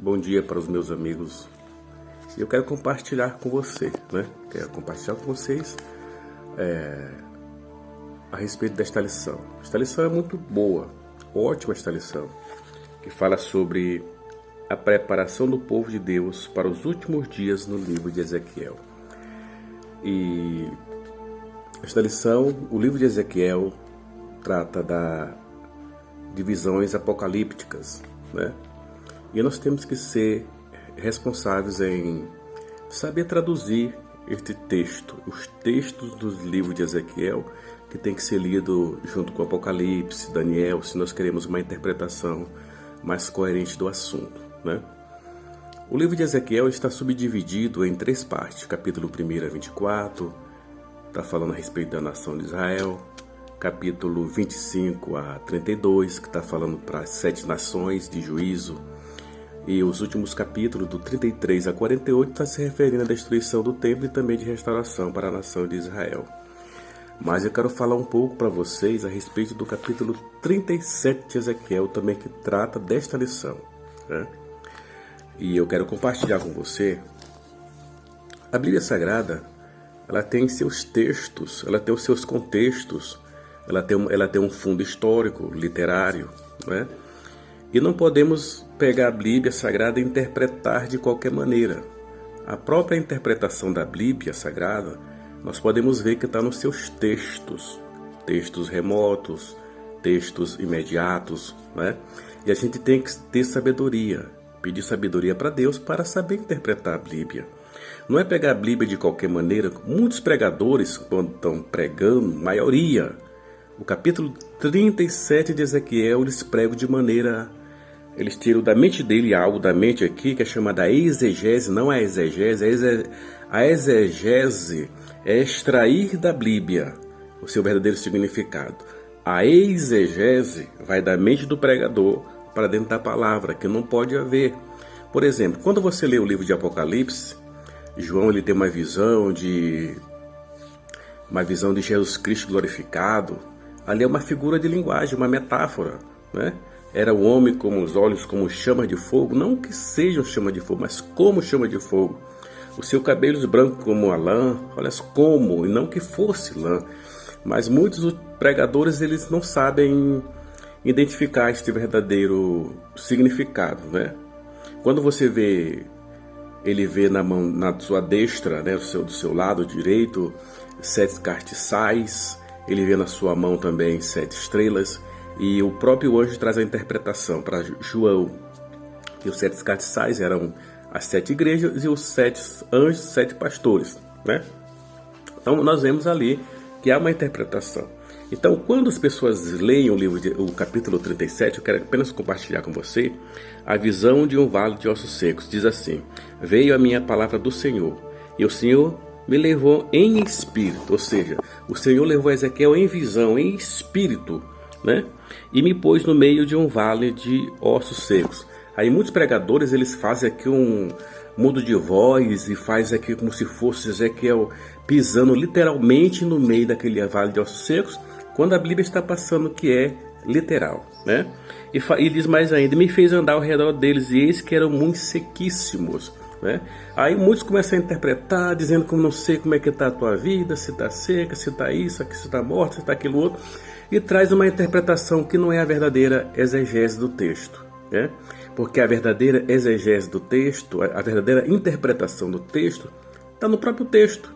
Bom dia para os meus amigos. Eu quero compartilhar com você, Quero compartilhar com vocês a respeito desta lição. Esta lição é muito boa, ótima esta lição, que fala sobre a preparação do povo de Deus para os últimos dias no livro de Ezequiel. E esta lição, o livro de Ezequiel, trata de visões apocalípticas, E nós temos que ser responsáveis em saber traduzir este texto, os textos dos livros de Ezequiel, que tem que ser lido junto com Apocalipse, Daniel, se nós queremos uma interpretação mais coerente do assunto, O livro de Ezequiel está subdividido em 3 partes. Capítulo 1 a 24, está falando a respeito da nação de Israel. Capítulo 25 a 32, que está falando para as 7 nações de juízo. E os últimos capítulos, do 33 a 48, está se referindo à destruição do templo e também de restauração para a nação de Israel. Mas eu quero falar um pouco para vocês a respeito do capítulo 37 de Ezequiel, também que trata desta lição. E eu quero compartilhar com você. A Bíblia Sagrada, ela tem seus textos, ela tem os seus contextos, ela tem um fundo histórico, literário, E não podemos pegar a Bíblia Sagrada e interpretar de qualquer maneira. A própria interpretação da Bíblia Sagrada, nós podemos ver que está nos seus textos, textos remotos, textos imediatos, E a gente tem que ter sabedoria, pedir sabedoria para Deus para saber interpretar a Bíblia. Não é pegar a Bíblia de qualquer maneira. Muitos pregadores, quando estão pregando, maioria, o capítulo 37 de Ezequiel, eles pregam de maneira... Eles tiram da mente dele algo da mente aqui, que é chamada exegese, não é exegese. A exegese é extrair da Bíblia o seu verdadeiro significado. A exegese vai da mente do pregador para dentro da palavra, que não pode haver. Por exemplo, quando você lê o livro de Apocalipse, João ele tem uma visão de Jesus Cristo glorificado. Ali é uma figura de linguagem, uma metáfora, Era o homem com os olhos como chama de fogo, não que sejam chama de fogo, mas como chama de fogo. O seu cabelo branco como a lã, olha como, e não que fosse lã. Mas muitos pregadores eles não sabem identificar este verdadeiro significado, Quando você vê, ele vê na sua destra, do seu lado direito, 7 castiçais, ele vê na sua mão também 7 estrelas, e o próprio anjo traz a interpretação para João, que os 7 castiçais eram as 7 igrejas e os 7 anjos, 7 pastores, Então nós vemos ali que há uma interpretação. Então quando as pessoas leem o capítulo 37, eu quero apenas compartilhar com você a visão de um vale de ossos secos. Diz assim: veio a minha palavra do Senhor, e o Senhor me levou em espírito, ou seja, o Senhor levou Ezequiel em visão, em espírito, e me pôs no meio de um vale de ossos secos. Aí muitos pregadores eles fazem aqui um mudo de voz e faz aqui como se fosse Ezequiel pisando literalmente no meio daquele vale de ossos secos, quando a Bíblia está passando que é literal, E diz mais ainda: me fez andar ao redor deles, e eis que eram muito sequíssimos, Aí muitos começam a interpretar, dizendo que não sei como é que está a tua vida, se está seca, se está isso, se está morto, se está aquilo outro, e traz uma interpretação que não é a verdadeira exegese do texto, Porque a verdadeira exegese do texto, a verdadeira interpretação do texto, está no próprio texto,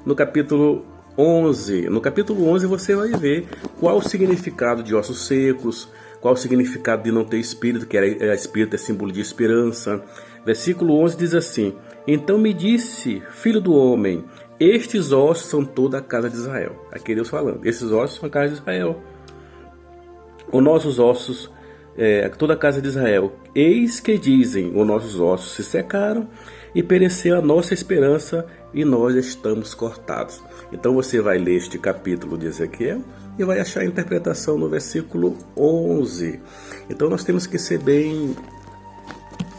No capítulo 11. No capítulo 11 você vai ver qual o significado de ossos secos, qual o significado de não ter espírito, que espírito é símbolo de esperança. Versículo 11 diz assim: então me disse, filho do homem, estes ossos são toda a casa de Israel. Aqui Deus falando, esses ossos são a casa de Israel. Os nossos ossos, toda a casa de Israel. Eis que dizem, os nossos ossos se secaram e pereceu a nossa esperança e nós estamos cortados. Então você vai ler este capítulo de Ezequiel e vai achar a interpretação no versículo 11. Então nós temos que ser bem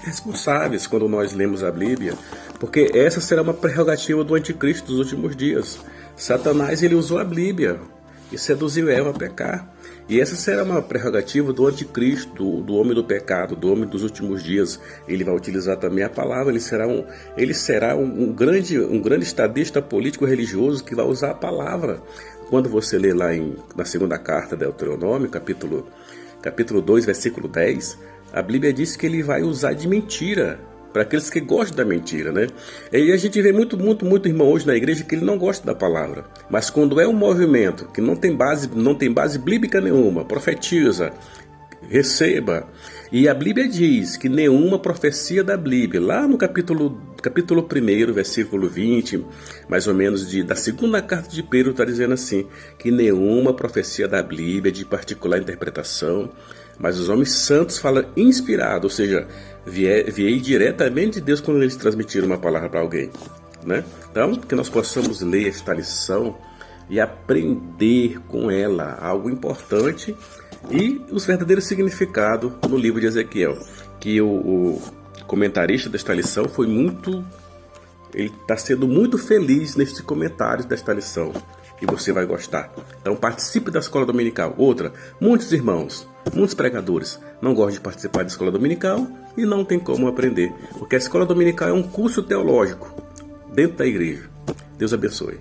responsáveis quando nós lemos a Bíblia, porque essa será uma prerrogativa do anticristo dos últimos dias. Satanás ele usou a Bíblia e seduziu Eva a pecar. E essa será uma prerrogativa do anticristo, do homem do pecado, do homem dos últimos dias. Ele vai utilizar também a palavra, ele será um grande estadista político-religioso que vai usar a palavra. Quando você lê lá na segunda carta de Deuteronômio, capítulo 2, versículo 10, a Bíblia diz que ele vai usar de mentira, para aqueles que gostam da mentira, né? E a gente vê muito irmão hoje na igreja que ele não gosta da palavra. Mas quando é um movimento que não tem base bíblica nenhuma, profetiza, receba. E a Bíblia diz que nenhuma profecia da Bíblia, lá no capítulo 1, versículo 20, mais ou menos da segunda carta de Pedro, está dizendo assim, que nenhuma profecia da Bíblia de particular interpretação, mas os homens santos falam inspirado, ou seja, viei diretamente de Deus quando eles transmitiram uma palavra para alguém, né? Então, que nós possamos ler esta lição e aprender com ela algo importante e os verdadeiros significados no livro de Ezequiel, que o comentarista desta lição ele está sendo muito feliz nestes comentários desta lição, e você vai gostar. Então participe da escola dominical. Outra, muitos irmãos, muitos pregadores não gostam de participar da escola dominical e não tem como aprender, porque a escola dominical é um curso teológico dentro da igreja. Deus abençoe.